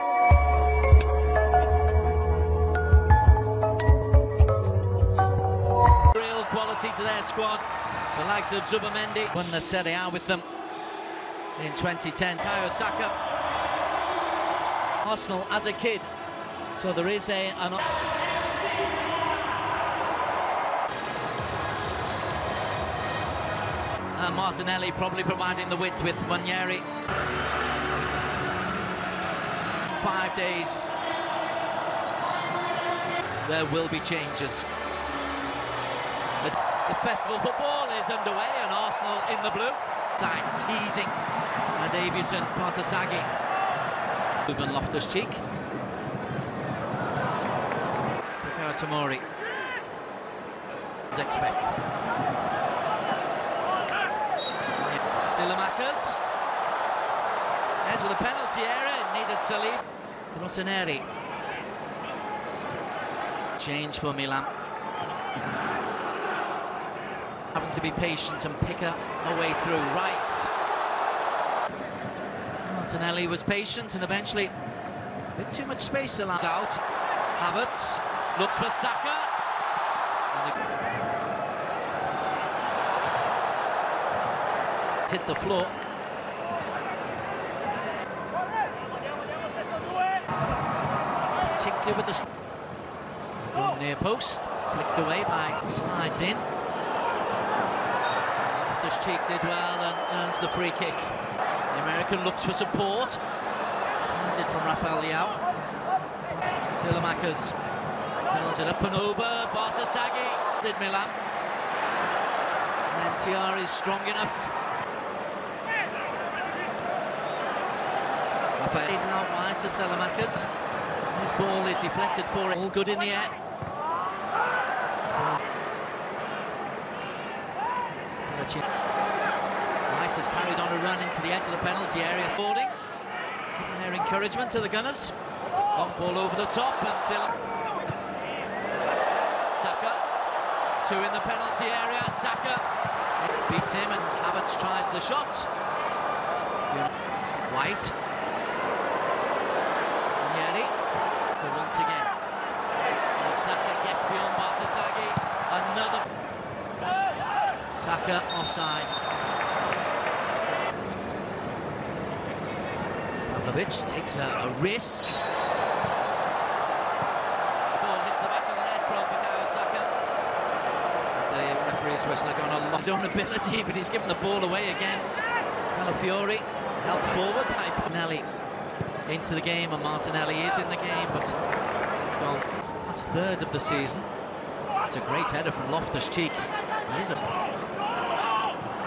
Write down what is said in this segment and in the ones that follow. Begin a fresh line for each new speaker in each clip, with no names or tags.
Real quality to their squad. The likes of Zubamendi won the Serie A with them in 2010. Bukayo Saka, Arsenal as a kid, so there is an and Martinelli probably providing the width with Munieri. 5 days, there will be changes. The festival football is underway and Arsenal in the blue. Time teasing a debutant Bartasaghi. Ruben Loftus-Cheek. Bukayo Tomori. As expected. Stillamakers. Edge of the penalty area, needed to leave. Rossoneri. Change for Milan. Having to be patient and pick a way through. Rice. Martinelli was patient and eventually a bit too much space allowed out. Havertz looks for Saka. Hit the floor. Particularly with the near post, flicked away by slides in. Loftus-Cheek did well and earns the free kick. The American looks for support. Finds it from Rafael Leao. Stillamakers fills it up and over. Bartasaghi did Milan. And NTR is strong enough. Rafael is out wide to Stillamakers. His ball is deflected for it. All good in the air. Rice has carried on a run into the edge of the penalty area. Fording, giving their encouragement to the Gunners. Long ball over the top and still. Saka, two in the penalty area. Saka beats him and Havertz tries the shot. White. Munieri for once again. And Saka gets beyond Bartasaghi. Another. Saka offside. Pavlovic takes a risk. Ball hits the back of the net from Bukayo Saka. The referee's whistle going on his own ability, but he's given the ball away again. Calafiori helped forward by Martinelli into the game, and Martinelli is in the game, but it's gone last third of the season. It's a great header from Loftus-Cheek.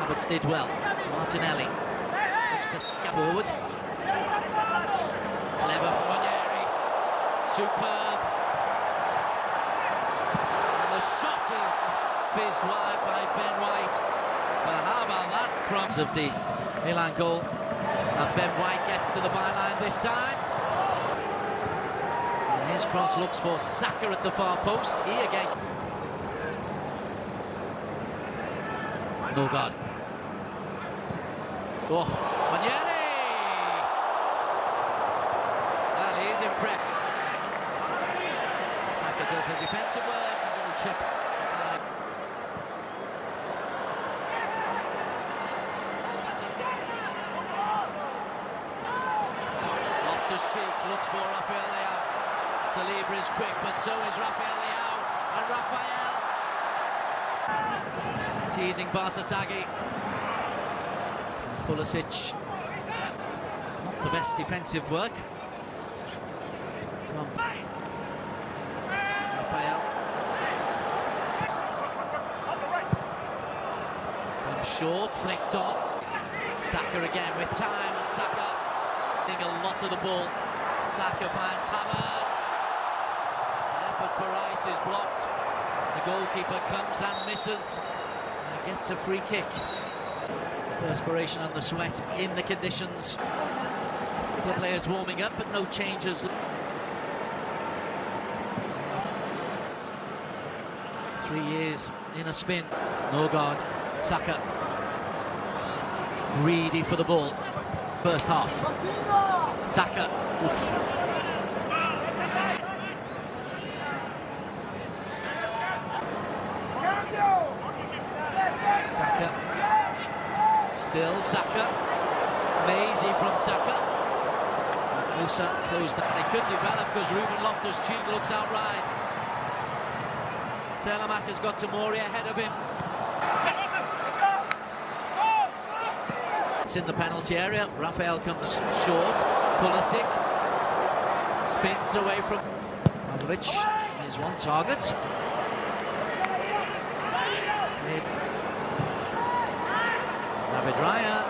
Havertz did well. Martinelli puts the scat forward. Clever from Munieri. Superb. And the shot is fizzed wide by Ben White. But how about that cross of the Milan goal? And Ben White gets to the byline this time. And his cross looks for Saka at the far post. He again. No God. Oh, Munieri! Well, he is impressed. Saka does the defensive work, a little chip. Loftus-Cheek looks for Rafael Leao. Saliba is quick, but so is Rafael Leao. And Rafael teasing Bartasaghi. Pulisic, not the best defensive work from Rafael. From short, flicked on. Saka again with time, and Saka getting a lot of the ball. Saka finds Havertz. But Rice is blocked. The goalkeeper comes and misses. And gets a free kick. Perspiration and the sweat in the conditions. A couple of players warming up, but no changes. 3 years in a spin. No guard. Saka. Greedy for the ball. First half. Saka. Oof. Saka. Still Saka. Maisie from Saka. Musa closed that. They could develop because Ruben Loftus-Cheek looks outright. Selamac has got Tomori ahead of him. It's in the penalty area. Rafael comes short. Pulisic spins away from Pavlovic. There's one target. David Raya.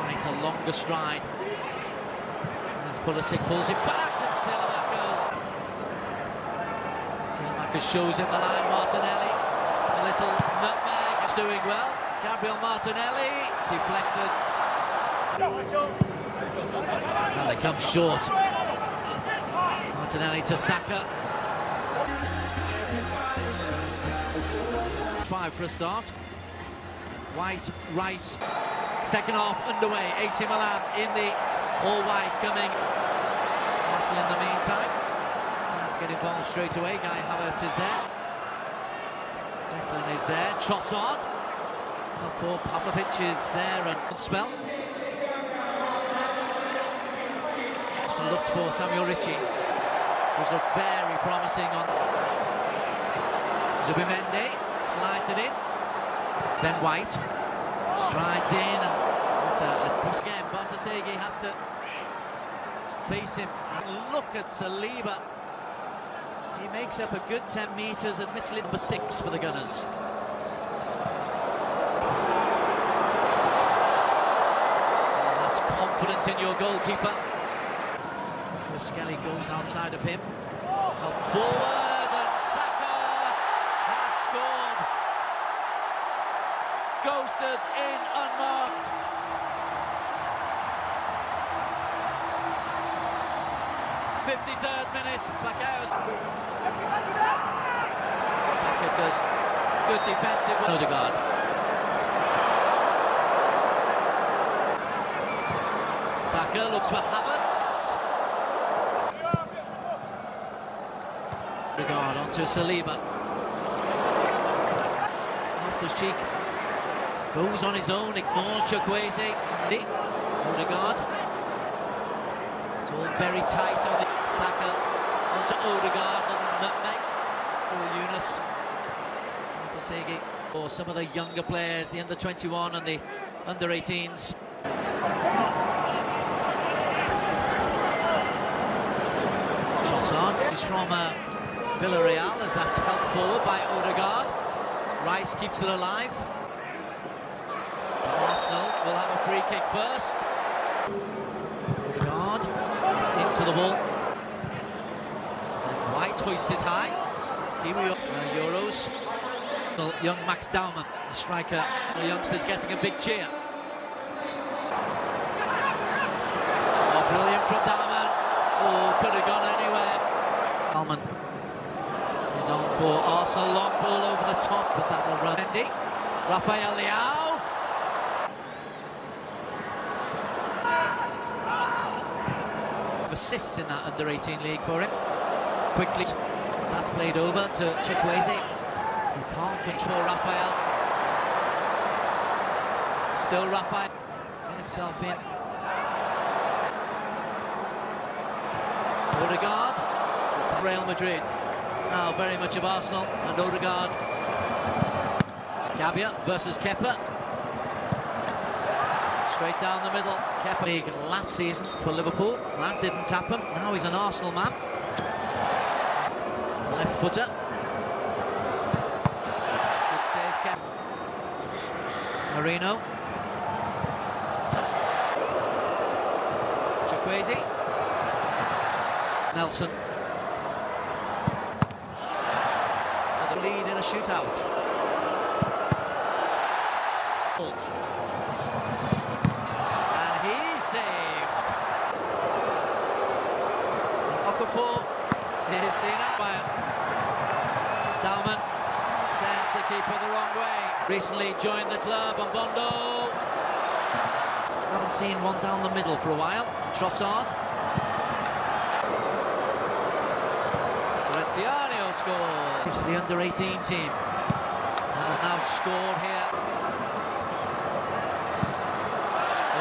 Right, a longer stride. As Pulisic pulls it back, and Selamac shows him the line. Martinelli, a little nutmeg. It's doing well. Gabriel Martinelli deflected. And they come short. Martinelli to Saka. 5 for a start. White, Rice. Second half underway. AC Milan in the all-white coming. Arsenal in the meantime. Trying to get involved straight away. Guy Havertz is there. Declan is there. Trossard. For Pavlovic is there and spell. So looks for Samuel Ritchie, who's looked very promising on Zubimendi, slides it in. Then White strides in, and it's a decent game. Bartasegui has to face him. And look at Saliba. He makes up a good 10 metres, admittedly number 6 for the Gunners. Confidence in your goalkeeper. Skelly goes outside of him. Up forward, and Saka has scored. Ghosted in unmarked. '53rd minute. Bakayos. Saka does good defensive. Odegaard. Saka looks for Havertz. Odegaard onto Saliba. Loftus-Cheek goes on his own, ignores Chukwueze. Odegaard. It's all very tight on the Saka onto Odegaard and nutmeg for Yunus. Bartasegui. Or some of the younger players, the under-21 and the under-18s. He's from Villarreal, as that's helped forward by Odegaard. Rice keeps it alive. Arsenal will have a free kick first. Odegaard, it's into the ball. And White hoists it high. Kiwi Euros. Young Max Daumann, the striker. The youngster's getting a big cheer. Oh, brilliant from Daumann. Oh, could have gone anywhere. Alman is on for Arsenal. Long ball over the top, but that'll run. Andy. Rafael Leao. Assists in that under-18 league for him. Quickly, that's played over to Chukwueze, who can't control Rafael. Still Rafael. Get himself in. Odegaard. Real Madrid, now very much of Arsenal, and Odegaard. Gabia versus Kepa. Straight down the middle. Kepa league last season for Liverpool. That didn't happen. Now he's an Arsenal man. Left footer. Good save, Kepa. Marino. Chukwueze. Nelson. Lead in a shootout. And he's saved. Okafor is the umpire. Daumann sends the keeper the wrong way. Recently joined the club, and Bondo. Haven't seen one down the middle for a while. Trossard. Terentiano scores. It's for the under-18 team. And has now scored here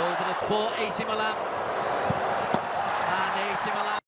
goals, and it's for AC Milan. And AC Milan.